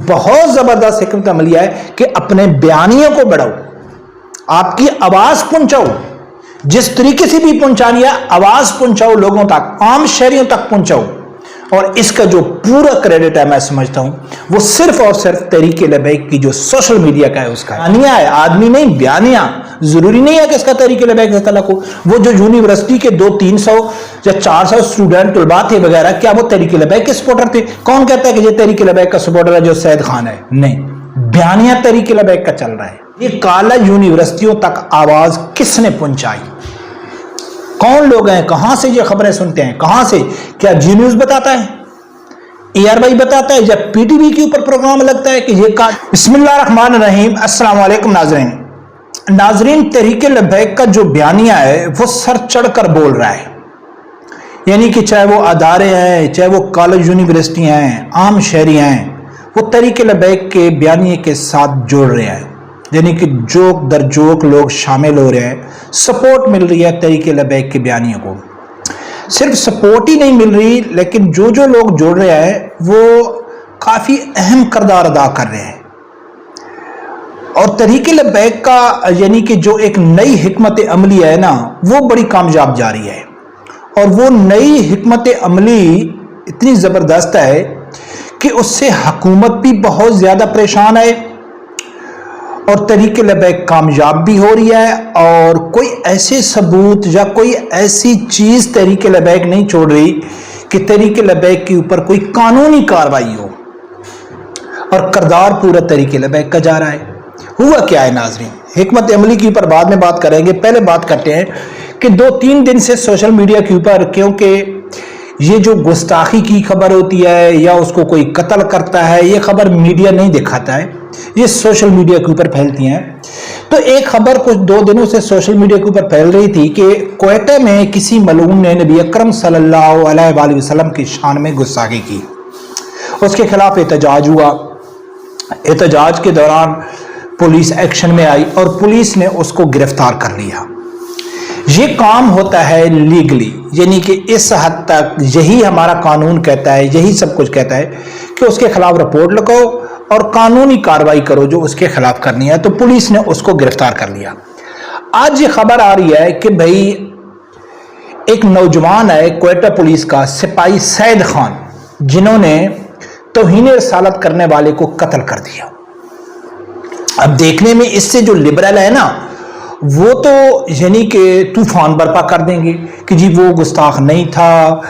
بہت زبردست حکمت عملیہ ہے کہ اپنے بیانیوں کو بڑھاؤ، آپ کی آواز پہنچاؤ، جس طریقے سے بھی پہنچانی ہے آواز پہنچاؤ، لوگوں تک، عام شہریوں تک پہنچاؤ. اور اس کا جو پورا کریڈٹ ہے میں سمجھتا ہوں وہ صرف اور صرف تحریک لبیک کی جو سوشل میڈیا کا ہے اس کا ہے. بیانیہ ہے، آدمی نہیں، بیانیہ. ضروری نہیں ہے کہ اس کا تحریک لبیک سے تعلق ہو. وہ جو یونیورسٹی کے 200-300 یا 400 اسٹوڈنٹ طلباء تھے وغیرہ، کیا وہ تحریک لبیک کے سپورٹر تھے؟ کون کہتا ہے کہ یہ تحریک لبیک کا سپورٹر ہے جو سید خان ہے؟ نہیں، بیانیہ تحریک لبیک کا چل رہا ہے. یہ کالج یونیورسٹیوں تک آواز کس نے پہنچائی؟ کون لوگ ہیں؟ کہاں سے یہ خبریں سنتے ہیں؟ کہاں سے؟ کیا جی نیوز بتاتا ہے؟ AR بتاتا ہے؟ یا PTV کے اوپر پروگرام لگتا ہے کہ یہ بسم اللہ الرحمن الرحیم. السلام علیکم ناظرین، تحریک لبیک کا جو بیانیہ ہے وہ سر چڑھ کر بول رہا ہے. یعنی کہ چاہے وہ ادارے ہیں، چاہے وہ کالج یونیورسٹی ہیں، عام شہری ہیں، وہ تحریک لبیک کے بیانیے کے ساتھ جوڑ رہے ہیں. یعنی کہ جوک در جوک لوگ شامل ہو رہے ہیں، سپورٹ مل رہی ہے تحریک لبیک کے بیانیے کو. صرف سپورٹ ہی نہیں مل رہی، لیکن جو لوگ جوڑ رہے ہیں وہ کافی اہم کردار ادا کر رہے ہیں. اور تحریک لبیک کا یعنی کہ جو ایک نئی حکمت عملی ہے نا، وہ بڑی کامیاب جاری ہے. اور وہ نئی حکمت عملی اتنی زبردست ہے کہ اس سے حکومت بھی بہت زیادہ پریشان ہے، اور تحریک لبیک کامیاب بھی ہو رہی ہے. اور کوئی ایسے ثبوت یا کوئی ایسی چیز تحریک لبیک نہیں چھوڑ رہی کہ تحریک لبیک کے اوپر کوئی قانونی کارروائی ہو. اور کردار پورا تحریک لبیک کا جا رہا ہے. ہوا کیا ہے ناظرین؟ حکمت عملی کے اوپر بعد میں بات کریں گے، پہلے بات کرتے ہیں کہ 2-3 دن سے سوشل میڈیا کے اوپر، کیونکہ یہ جو گستاخی کی خبر ہوتی ہے یا اس کو کوئی قتل کرتا ہے، یہ خبر میڈیا نہیں دکھاتا ہے، یہ سوشل میڈیا کے اوپر پھیلتی ہیں. تو ایک خبر کچھ 2 دنوں سے سوشل میڈیا کے اوپر پھیل رہی تھی کہ کوئٹہ میں کسی ملعون نے نبی اکرم صلی اللہ علیہ وآلہ وسلم کی شان میں گستاخی کی. اس کے خلاف احتجاج ہوا. احتجاج کے دوران پولیس ایکشن میں آئی اور پولیس نے اس کو گرفتار کر لیا. یہ کام ہوتا ہے لیگلی، یعنی کہ اس حد تک یہی ہمارا قانون کہتا ہے، یہی سب کچھ کہتا ہے کہ اس کے خلاف رپورٹ لگاؤ اور قانونی کارروائی کرو جو اس کے خلاف کرنی ہے. تو پولیس نے اس کو گرفتار کر لیا. آج یہ خبر آ رہی ہے کہ بھئی ایک نوجوان ہے کوئٹہ پولیس کا، سپاہی سید خان، جنہوں نے توہین رسالت کرنے والے کو قتل کر دیا. اب دیکھنے میں اس سے جو لبرل ہے نا، وہ تو یعنی کہ طوفان برپا کر دیں گے کہ جی وہ گستاخ نہیں تھا،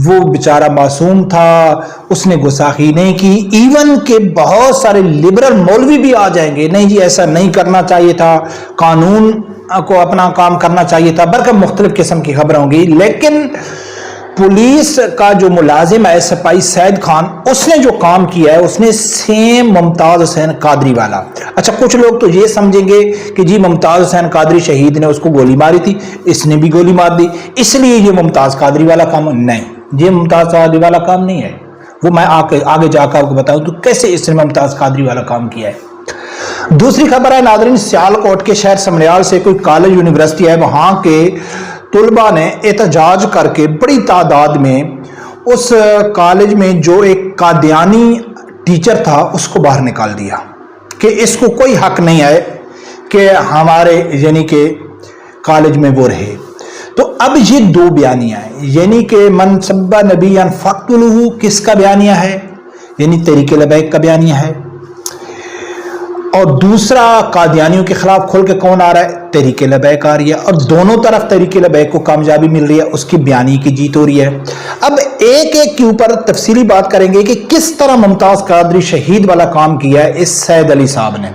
وہ بیچارہ معصوم تھا، اس نے گستاخی نہیں کی. ایون کہ بہت سارے لبرل مولوی بھی آ جائیں گے، نہیں جی ایسا نہیں کرنا چاہیے تھا، قانون کو اپنا کام کرنا چاہیے تھا، بلکہ مختلف قسم کی خبریں ہوں گی. لیکن پولیس کا جو ملازم ہے سپاہی سید خان، اس نے جو کام کیا ہے اس نے سیم ممتاز حسین قادری والا. اچھا، کچھ لوگ تو یہ سمجھیں گے کہ جی ممتاز حسین قادری شہید نے اس کو گولی ماری تھی، اس نے بھی گولی مار دی، اس لیے یہ ممتاز قادری والا کام. نہیں، یہ ممتاز قادری والا کام نہیں ہے. وہ میں آگے جا کر آپ کو بتاؤں تو کیسے اس نے ممتاز قادری والا کام کیا ہے. دوسری خبر ہے ناظرین، سیالکوٹ کے شہر سمریال سے کوئی کالج یونیورسٹی ہے، وہاں کے طلباء نے احتجاج کر کے بڑی تعداد میں اس کالج میں جو ایک قادیانی ٹیچر تھا اس کو باہر نکال دیا کہ اس کو کوئی حق نہیں ہے کہ ہمارے یعنی کہ کالج میں وہ رہے. تو اب یہ 2 بیانیہ ہیں، یعنی کہ من سب نبیا فاقتلوہ کس کا بیانیہ ہے؟ یعنی تحریک لبیک کا بیانیہ ہے. اور دوسرا قادیانیوں کے خلاف کھول کے کون آ رہا ہے؟ تحریک لبیک آ رہی ہے. اور دونوں طرف تحریک لبیک کو کامیابی مل رہی ہے، اس کی بیانی کی جیت ہو رہی ہے. اب ایک کے اوپر تفصیلی بات کریں گے کہ کس طرح ممتاز قادری شہید والا کام کیا ہے اس سید علی صاحب نے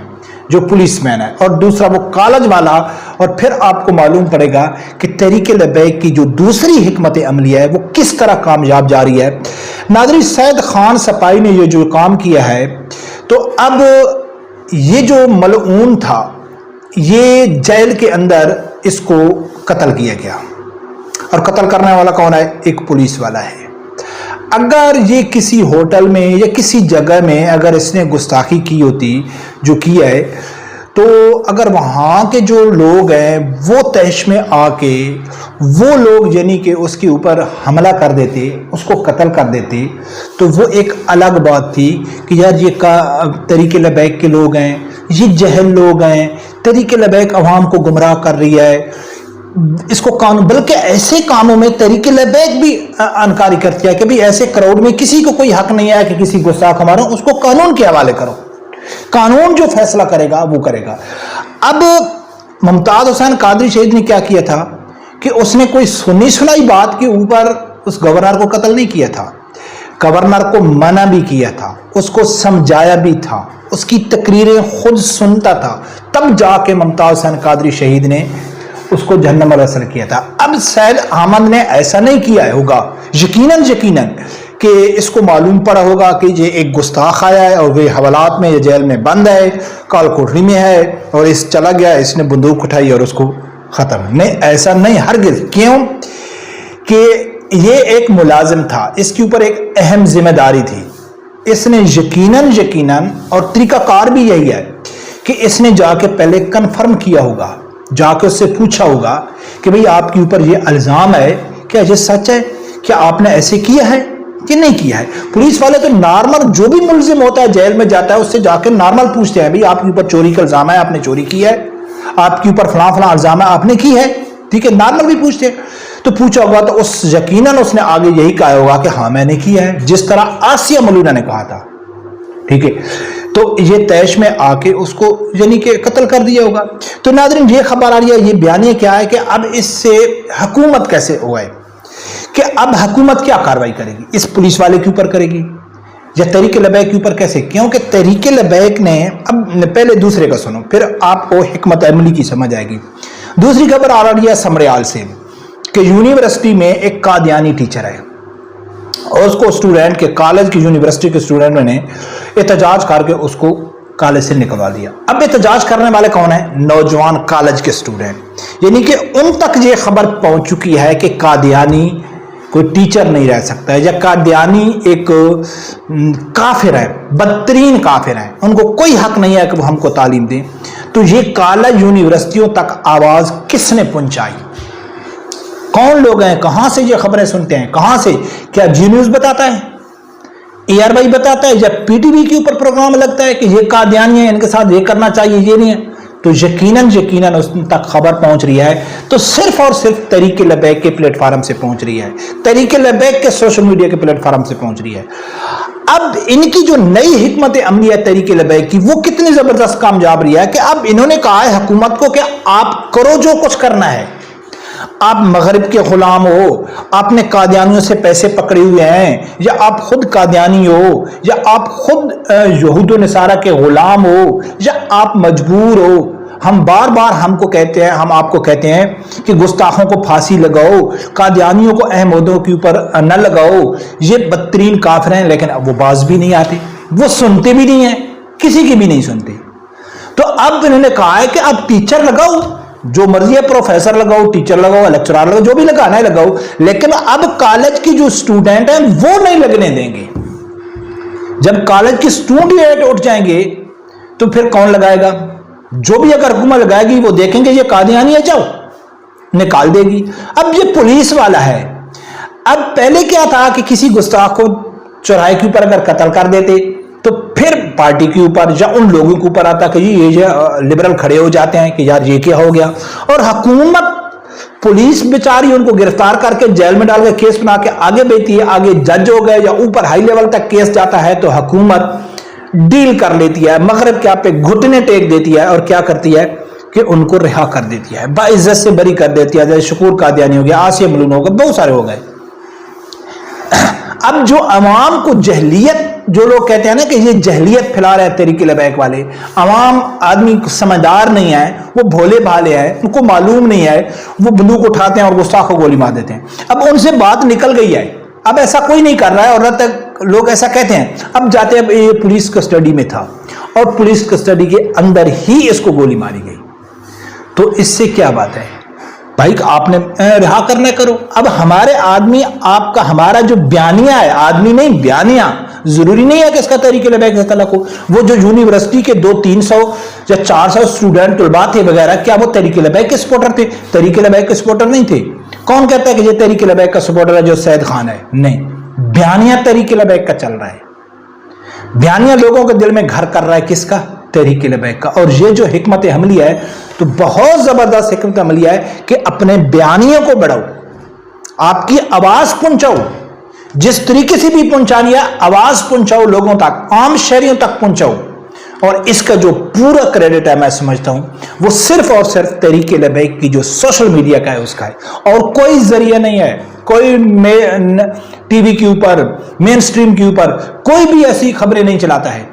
جو پولیس مین ہے، اور دوسرا وہ کالج والا. اور پھر آپ کو معلوم پڑے گا کہ تحریک لبیک کی جو دوسری حکمت عملی ہے وہ کس طرح کامیاب جاری ہے. ناظرین، سید خان سپاہی نے یہ جو کام کیا ہے، تو اب یہ جو ملعون تھا یہ جیل کے اندر اس کو قتل کیا گیا. اور قتل کرنے والا کون ہے؟ ایک پولیس والا ہے. اگر یہ کسی ہوٹل میں یا کسی جگہ میں اگر اس نے گستاخی کی ہوتی جو کی ہے، تو اگر وہاں کے جو لوگ ہیں وہ تیش میں آ کے وہ لوگ یعنی کہ اس کے اوپر حملہ کر دیتے، اس کو قتل کر دیتے، تو وہ ایک الگ بات تھی کہ یار یہ تحریک لبیک کے لوگ ہیں، یہ جہل لوگ ہیں، تحریک لبیک عوام کو گمراہ کر رہی ہے، اس کو قانون، بلکہ ایسے کاموں میں تحریک لبیک بھی انکاری کرتی ہے کہ بھی ایسے کراؤڈ میں کسی کو کوئی حق نہیں ہے کہ کسی گستاخ ہمارا، اس کو قانون کے حوالے کرو، قانون جو فیصلہ کرے گا وہ کرے گا۔ اب ممتاز حسین قادری شہید نے کیا کیا تھا کہ اس نے کوئی سنی سنائی بات کے اوپر اس گورنر کو قتل نہیں کیا تھا، گورنر کو منع بھی کیا تھا، اس کو سمجھایا بھی تھا، اس کی تقریریں خود سنتا تھا، تب جا کے ممتاز حسین قادری شہید نے اس کو جہنم میں رسل کیا تھا۔ اب سید احمد نے ایسا نہیں کیا ہوگا، یقیناً کہ اس کو معلوم پڑا ہوگا کہ یہ ایک گستاخ آیا ہے اور وہ حوالات میں یا جیل میں بند ہے، کال کوٹری میں ہے اور اس چلا گیا، اس نے بندوق اٹھائی اور اس کو ختم، نہیں ایسا نہیں ہرگز۔ کیوں کہ یہ ایک ملازم تھا، اس کے اوپر ایک اہم ذمہ داری تھی، اس نے یقیناً اور طریقہ کار بھی یہی ہے کہ اس نے جا کے پہلے کنفرم کیا ہوگا، جا کے اس سے پوچھا ہوگا کہ بھئی آپ کے اوپر یہ الزام ہے، کیا یہ سچ ہے، کیا آپ نے ایسے کیا ہے کہ نہیں کیا ہے؟ پولیس والے تو نارمل جو بھی ملزم ہوتا ہے جیل میں جاتا ہے اس سے جا کے نارمل پوچھتے ہیں، بھئی آپ کے اوپر چوری کا الزام ہے، آپ نے چوری کی ہے، آپ کے اوپر فلاں الزام ہے، آپ نے کی ہے، ٹھیک ہے، نارمل بھی پوچھتے ہیں۔ تو پوچھا ہوگا تو یقیناً اس نے آگے یہی کہا ہوگا کہ ہاں میں نے کیا ہے، جس طرح آسیہ ملونہ نے کہا تھا، ٹھیک ہے۔ تو یہ تیش میں آ کے اس کو یعنی کہ قتل کر دیا ہوگا۔ تو ناظرین یہ خبر آ رہی ہے، یہ بیانیہ کیا ہے کہ اب اس سے حکومت کیسے ہوا ہے، کہ اب حکومت کیا کاروائی کرے گی، اس پولیس والے کے اوپر کرے گی یا تحریک لبیک کے اوپر کیسے؟ کیونکہ تحریک لبیک نے اب پہلے دوسرے کا سنو پھر آپ کو حکمت عملی کی سمجھ آئے گی۔ دوسری خبر آ رہی ہے سمریال سے کہ یونیورسٹی میں ایک قادیانی ٹیچر ہے اور اس کو اسٹوڈنٹ کے کالج کی یونیورسٹی کے اسٹوڈنٹ نے احتجاج کر کے اس کو کالج سے نکلوا دیا۔ اب احتجاج کرنے والے کون ہیں؟ نوجوان کالج کے اسٹوڈنٹ، یعنی کہ ان تک یہ خبر پہنچ چکی ہے کہ قادیانی کوئی ٹیچر نہیں رہ سکتا ہے یا قادیانی ایک کافر ہے، بدترین کافر ہے، ان کو کوئی حق نہیں ہے کہ وہ ہم کو تعلیم دیں۔ تو یہ کالج یونیورسٹیوں تک آواز کس نے پہنچائی؟ کون لوگ ہیں؟ کہاں سے یہ خبریں سنتے ہیں؟ کہاں سے؟ کیا جی نیوز بتاتا ہے، اے آر وائی بتاتا ہے، یا پی ٹی وی کے اوپر پروگرام لگتا ہے کہ یہ قادیانی ہیں، ان کے ساتھ یہ کرنا چاہیے، یہ نہیں ہے؟ تو یقیناً اس تک خبر پہنچ رہی ہے تو صرف اور صرف تحریک لبیک کے پلیٹ فارم سے پہنچ رہی ہے، تحریک لبیک کے سوشل میڈیا کے پلیٹ فارم سے پہنچ رہی ہے۔ اب ان کی جو نئی حکمت عملی ہے تحریک لبیک کی، وہ کتنی زبردست کامیاب رہی ہے کہ اب انہوں نے کہا ہے حکومت کو کہ آپ کرو جو کچھ کرنا ہے، آپ مغرب کے غلام ہو، آپ نے قادیانیوں سے پیسے پکڑے ہوئے ہیں، یا آپ خود قادیانی ہو، یا آپ خود یہود و نصارہ کے غلام ہو، یا آپ مجبور ہو، ہم بار بار ہم آپ کو کہتے ہیں کہ گستاخوں کو پھانسی لگاؤ، قادیانیوں کو اہم عہدوں کے اوپر نہ لگاؤ، یہ بدترین کافر ہیں، لیکن اب وہ باز بھی نہیں آتے، وہ سنتے بھی نہیں ہیں، کسی کی بھی نہیں سنتے۔ تو اب انہوں نے کہا ہے کہ اب ٹیچر لگاؤ، جو مرضی ہے، پروفیسر لگاؤ، ٹیچر لگاؤ، لیکچرار لگاؤ، جو بھی لگانا ہے لگاؤ، لیکن اب کالج کی جو اسٹوڈنٹ ہیں وہ نہیں لگنے دیں گے۔ جب کالج کی اسٹوڈنٹ اٹھ جائیں گے تو پھر کون لگائے گا؟ جو بھی اگر حکومت لگائے گی وہ دیکھیں گے یہ قادیانی ہے، جاؤ نکال دے گی۔ اب یہ پولیس والا ہے، اب پہلے کیا تھا کہ کسی گستاخ کو چوراہے کے اوپر اگر قتل کر دیتے تو پھر پارٹی کے اوپر یا ان لوگوں کے اوپر آتا کہ یہ لبرل کھڑے ہو جاتے ہیں کہ یار یہ کیا ہو گیا، اور حکومت پولیس بیچاری ان کو گرفتار کر کے جیل میں ڈال کے کیس بنا کے آگے بھیجتی ہے، آگے جج ہو گئے یا اوپر ہائی لیول تک کیس جاتا ہے تو حکومت ڈیل کر لیتی ہے، مغرب کے آپ پہ گھٹنے ٹیک دیتی ہے اور کیا کرتی ہے کہ ان کو رہا کر دیتی ہے، باعزت سے بری کر دیتی ہے، جیسے شکور قادیانی ہو گیا، آسیہ ملونہ ہو گیا، بہت سارے ہو گئے۔ اب جو عوام کو جہلیت، جو لوگ کہتے ہیں نا کہ یہ جہلیت پھیلا رہے ہیں تحریک لبیک والے، عوام آدمی سمجھدار نہیں ہے، وہ بھولے بھالے ہیں، ان کو معلوم نہیں ہے، وہ بندوق اٹھاتے ہیں اور گستاخ کو گولی مار دیتے ہیں۔ اب ان سے بات نکل گئی ہے، اب ایسا کوئی نہیں کر رہا ہے، اور تک لوگ ایسا کہتے ہیں، اب جاتے ہیں یہ پولیس کسٹڈی میں تھا اور پولیس کسٹڈی کے اندر ہی اس کو گولی ماری گئی، تو اس سے کیا بات ہے بھائی؟ آپ نے رہا کرنا کرو۔ اب ہمارے آدمی، آپ کا ہمارا جو بیانیہ ہے، آدمی نہیں بیانیہ، ضروری نہیں ہے کہ اس کا تحریک لبیک سے تعلق ہو. وہ جو یونیورسٹی کے 200-300 یا 400 اسٹوڈنٹ طلباء تھے وغیرہ، کیا وہ تحریک لبیک کے سپورٹر تھے؟ تحریک لبیک کے سپورٹر نہیں تھے. کون کہتا ہے کہ یہ تحریک لبیک کا سپورٹر ہے جو سید خان ہے؟ نہیں، بیانیہ تحریک لبیک کا چل رہا ہے. بیانیہ لوگوں کے دل میں گھر کر رہا ہے کس کا؟ تحریک لبیک کا. اور یہ جو حکمت عملیہ ہے تو بہت زبردست حکمت عملیہ ہے کہ اپنے بیانیوں کو بڑھاؤ، آپ کی آواز پہنچاؤ، جس طریقے سے بھی پہنچانی ہے آواز پہنچاؤ لوگوں تک، عام شہریوں تک پہنچاؤ. اور اس کا جو پورا کریڈٹ ہے میں سمجھتا ہوں وہ صرف اور صرف تحریک لبیک کی جو سوشل میڈیا کا ہے اس کا ہے، اور کوئی ذریعہ نہیں ہے. کوئی ٹی وی کے اوپر، مین سٹریم کے اوپر کوئی بھی ایسی خبریں نہیں چلاتا ہے.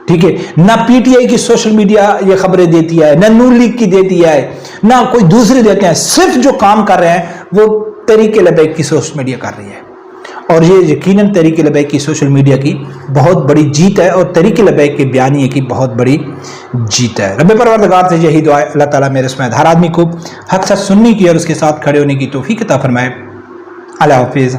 ٹھیک ہے، نہ پی ٹی آئی کی سوشل میڈیا یہ خبریں دیتی ہے، نہ نون لیگ کی دیتی ہے، نہ کوئی دوسری دیتے ہیں. صرف جو کام کر رہے ہیں وہ تحریک لبیک کی سوشل میڈیا کر رہی ہے. اور یہ یقیناً تحریک لبیک کی سوشل میڈیا کی بہت بڑی جیت ہے، اور تحریک لبیک کے بیانیے کی بہت بڑی جیت ہے. رب پروردگار سے یہی دعا ہے، اللہ تعالیٰ میرے سمیت ہر آدمی کو حق سچ سننے کی اور اس کے ساتھ کھڑے ہونے کی توفیق عطا فرمائے. اللہ حافظ.